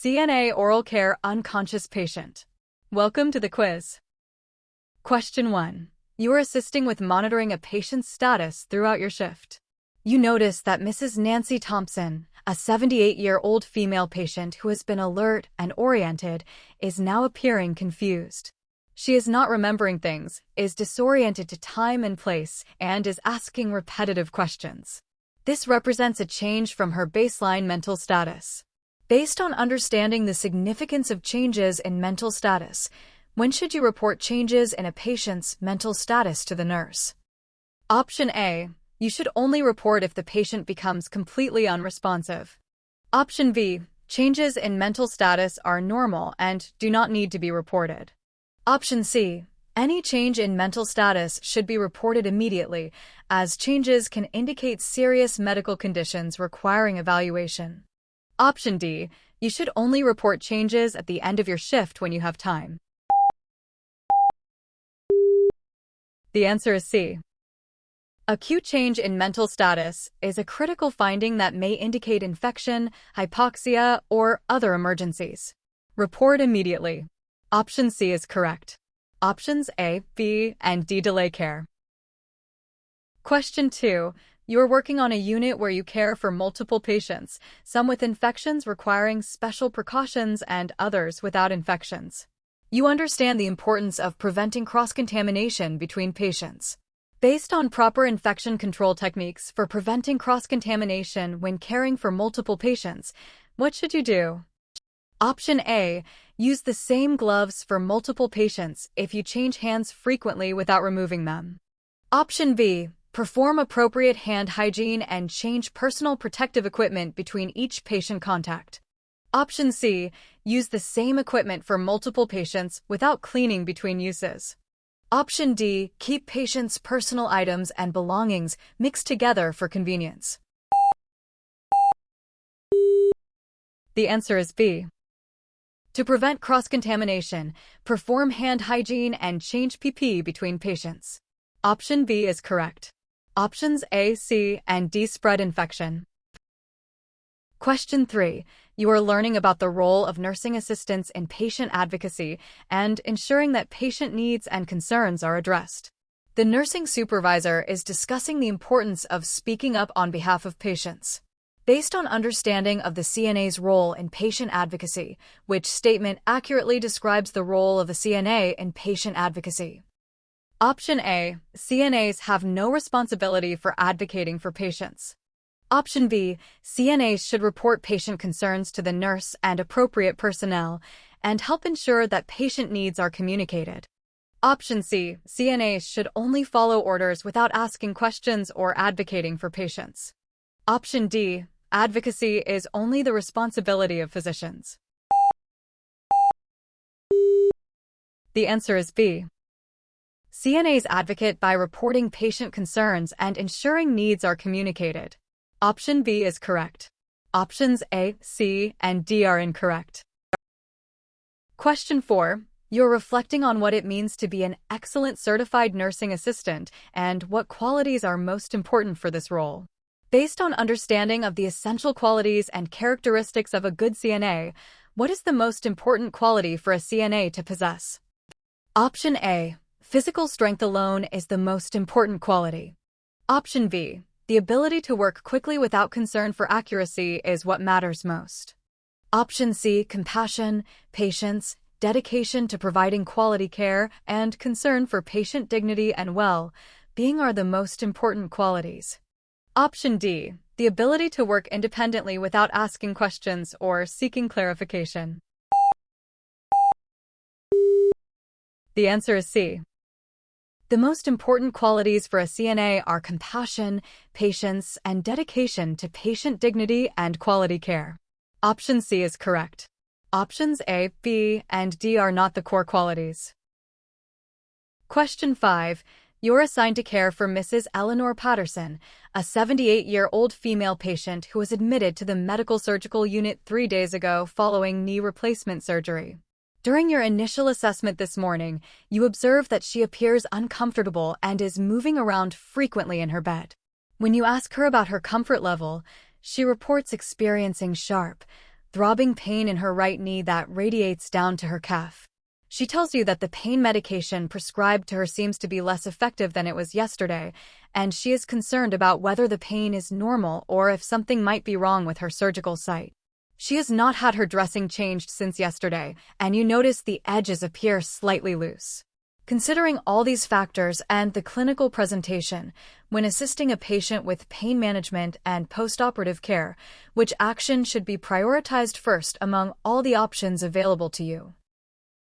CNA Oral Care Unconscious Patient. Welcome to the quiz. Question 1. You are assisting with monitoring a patient's status throughout your shift. You notice that Mrs. Nancy Thompson, a 78-year-old female patient who has been alert and oriented, is now appearing confused. She is not remembering things, is disoriented to time and place, and is asking repetitive questions. This represents a change from her baseline mental status. Based on understanding the significance of changes in mental status, when should you report changes in a patient's mental status to the nurse? Option A. You should only report if the patient becomes completely unresponsive. Option B. Changes in mental status are normal and do not need to be reported. Option C. Any change in mental status should be reported immediately, as changes can indicate serious medical conditions requiring evaluation. Option D. You should only report changes at the end of your shift when you have time. The answer is C. Acute change in mental status is a critical finding that may indicate infection, hypoxia, or other emergencies. Report immediately. Option C is correct. Options A, B, and D delay care. Question 2. You are working on a unit where you care for multiple patients, some with infections requiring special precautions and others without infections. You understand the importance of preventing cross-contamination between patients. Based on proper infection control techniques for preventing cross-contamination when caring for multiple patients, what should you do? Option A. Use the same gloves for multiple patients if you change hands frequently without removing them. Option B. Perform appropriate hand hygiene and change personal protective equipment between each patient contact. Option C. Use the same equipment for multiple patients without cleaning between uses. Option D. Keep patients' personal items and belongings mixed together for convenience. The answer is B. To prevent cross-contamination, perform hand hygiene and change PP between patients. Option B is correct. Options A, C, and D spread infection. Question 3. You are learning about the role of nursing assistants in patient advocacy and ensuring that patient needs and concerns are addressed. The nursing supervisor is discussing the importance of speaking up on behalf of patients. Based on understanding of the CNA's role in patient advocacy, which statement accurately describes the role of a CNA in patient advocacy? Option A. CNAs have no responsibility for advocating for patients. Option B. CNAs should report patient concerns to the nurse and appropriate personnel and help ensure that patient needs are communicated. Option C. CNAs should only follow orders without asking questions or advocating for patients. Option D. Advocacy is only the responsibility of physicians. The answer is B. CNAs advocate by reporting patient concerns and ensuring needs are communicated. Option B is correct. Options A, C, and D are incorrect. Question 4. You're reflecting on what it means to be an excellent certified nursing assistant and what qualities are most important for this role. Based on understanding of the essential qualities and characteristics of a good CNA, what is the most important quality for a CNA to possess? Option A. Physical strength alone is the most important quality. Option B. The ability to work quickly without concern for accuracy is what matters most. Option C. Compassion, patience, dedication to providing quality care, and concern for patient dignity and well-being are the most important qualities. Option D. The ability to work independently without asking questions or seeking clarification. The answer is C. The most important qualities for a CNA are compassion, patience, and dedication to patient dignity and quality care. Option C is correct. Options A, B, and D are not the core qualities. Question 5. You're assigned to care for Mrs. Eleanor Patterson, a 78-year-old female patient who was admitted to the medical surgical unit 3 days ago following knee replacement surgery. During your initial assessment this morning, you observe that she appears uncomfortable and is moving around frequently in her bed. When you ask her about her comfort level, she reports experiencing sharp, throbbing pain in her right knee that radiates down to her calf. She tells you that the pain medication prescribed to her seems to be less effective than it was yesterday, and she is concerned about whether the pain is normal or if something might be wrong with her surgical site. She has not had her dressing changed since yesterday, and you notice the edges appear slightly loose. Considering all these factors and the clinical presentation, when assisting a patient with pain management and postoperative care, which action should be prioritized first among all the options available to you?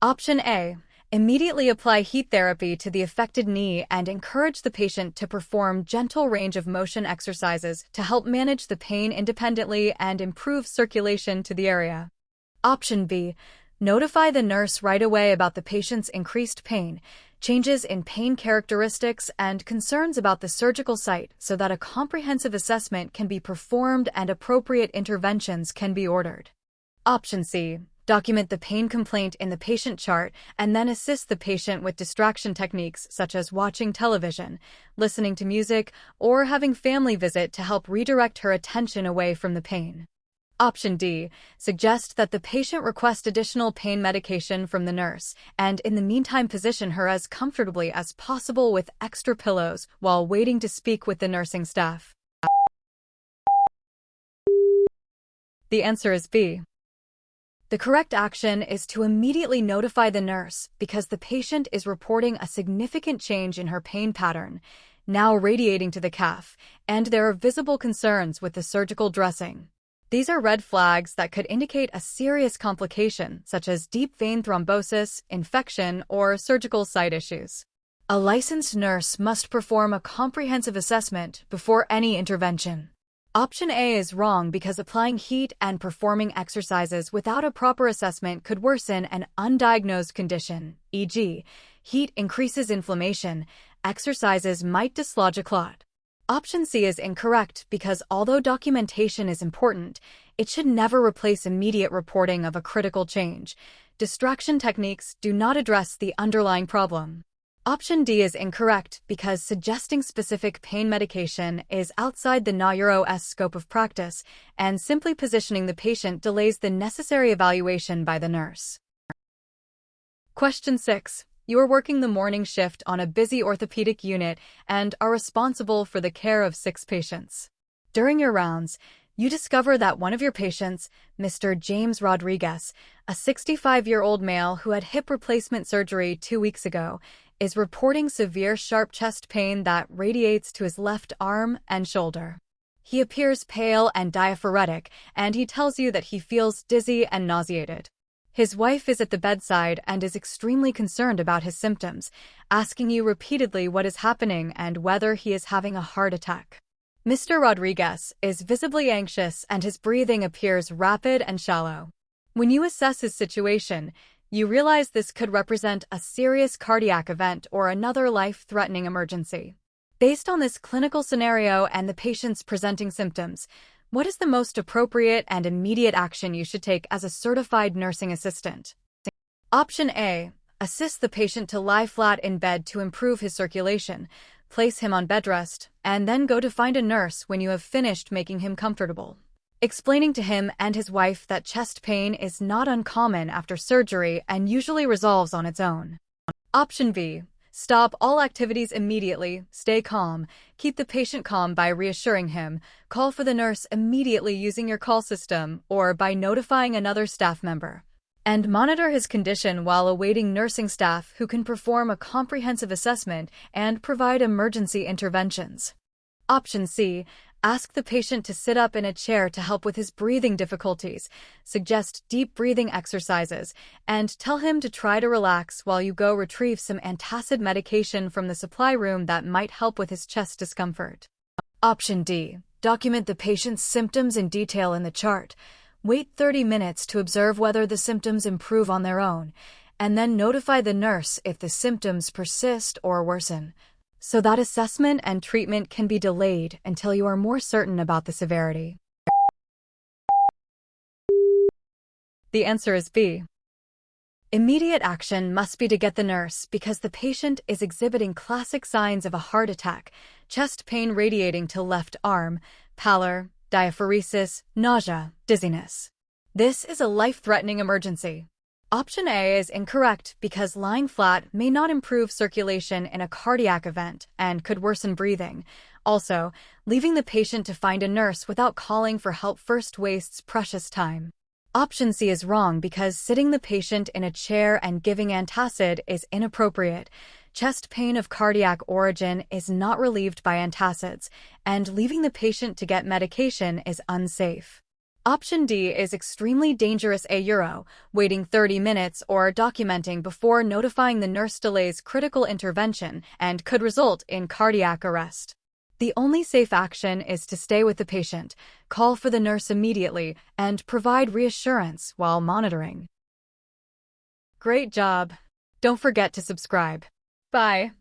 Option A. Immediately apply heat therapy to the affected knee and encourage the patient to perform gentle range of motion exercises to help manage the pain independently and improve circulation to the area. Option B. Notify the nurse right away about the patient's increased pain, changes in pain characteristics, and concerns about the surgical site so that a comprehensive assessment can be performed and appropriate interventions can be ordered. Option C. Document the pain complaint in the patient chart and then assist the patient with distraction techniques such as watching television, listening to music, or having family visit to help redirect her attention away from the pain. Option D. Suggest that the patient request additional pain medication from the nurse, and in the meantime position her as comfortably as possible with extra pillows while waiting to speak with the nursing staff. The answer is B. The correct action is to immediately notify the nurse because the patient is reporting a significant change in her pain pattern, now radiating to the calf, and there are visible concerns with the surgical dressing. These are red flags that could indicate a serious complication, such as deep vein thrombosis, infection, or surgical site issues. A licensed nurse must perform a comprehensive assessment before any intervention. Option A is wrong because applying heat and performing exercises without a proper assessment could worsen an undiagnosed condition, e.g., heat increases inflammation, exercises might dislodge a clot. Option C is incorrect because although documentation is important, it should never replace immediate reporting of a critical change. Distraction techniques do not address the underlying problem. Option D is incorrect because suggesting specific pain medication is outside the NAURO's scope of practice, and simply positioning the patient delays the necessary evaluation by the nurse. Question 6. You are working the morning shift on a busy orthopedic unit and are responsible for the care of 6 patients. During your rounds, you discover that one of your patients, Mr. James Rodriguez, a 65-year-old male who had hip replacement surgery 2 weeks ago, is reporting severe sharp chest pain that radiates to his left arm and shoulder. He appears pale and diaphoretic, and he tells you that he feels dizzy and nauseated. His wife is at the bedside and is extremely concerned about his symptoms, asking you repeatedly what is happening and whether he is having a heart attack. Mr. Rodriguez is visibly anxious and his breathing appears rapid and shallow. When you assess his situation, you realize this could represent a serious cardiac event or another life-threatening emergency. Based on this clinical scenario and the patient's presenting symptoms, what is the most appropriate and immediate action you should take as a certified nursing assistant? Option A. Assist the patient to lie flat in bed to improve his circulation, place him on bed rest, and then go to find a nurse when you have finished making him comfortable. Explaining to him and his wife that chest pain is not uncommon after surgery and usually resolves on its own. Option B. Stop all activities immediately, stay calm, keep the patient calm by reassuring him, call for the nurse immediately using your call system or by notifying another staff member, and monitor his condition while awaiting nursing staff who can perform a comprehensive assessment and provide emergency interventions. Option C. Ask the patient to sit up in a chair to help with his breathing difficulties, suggest deep breathing exercises, and tell him to try to relax while you go retrieve some antacid medication from the supply room that might help with his chest discomfort. Option D. Document the patient's symptoms in detail in the chart. Wait 30 minutes to observe whether the symptoms improve on their own, and then notify the nurse if the symptoms persist or worsen, so that assessment and treatment can be delayed until you are more certain about the severity. The answer is B. Immediate action must be to get the nurse because the patient is exhibiting classic signs of a heart attack, chest pain radiating to left arm, pallor, diaphoresis, nausea, dizziness. This is a life-threatening emergency. Option A is incorrect because lying flat may not improve circulation in a cardiac event and could worsen breathing. Also, leaving the patient to find a nurse without calling for help first wastes precious time. Option C is wrong because sitting the patient in a chair and giving antacid is inappropriate. Chest pain of cardiac origin is not relieved by antacids, and leaving the patient to get medication is unsafe. Option D is extremely dangerous. Waiting 30 minutes or documenting before notifying the nurse delays critical intervention and could result in cardiac arrest. The only safe action is to stay with the patient, call for the nurse immediately, and provide reassurance while monitoring. Great job! Don't forget to subscribe. Bye.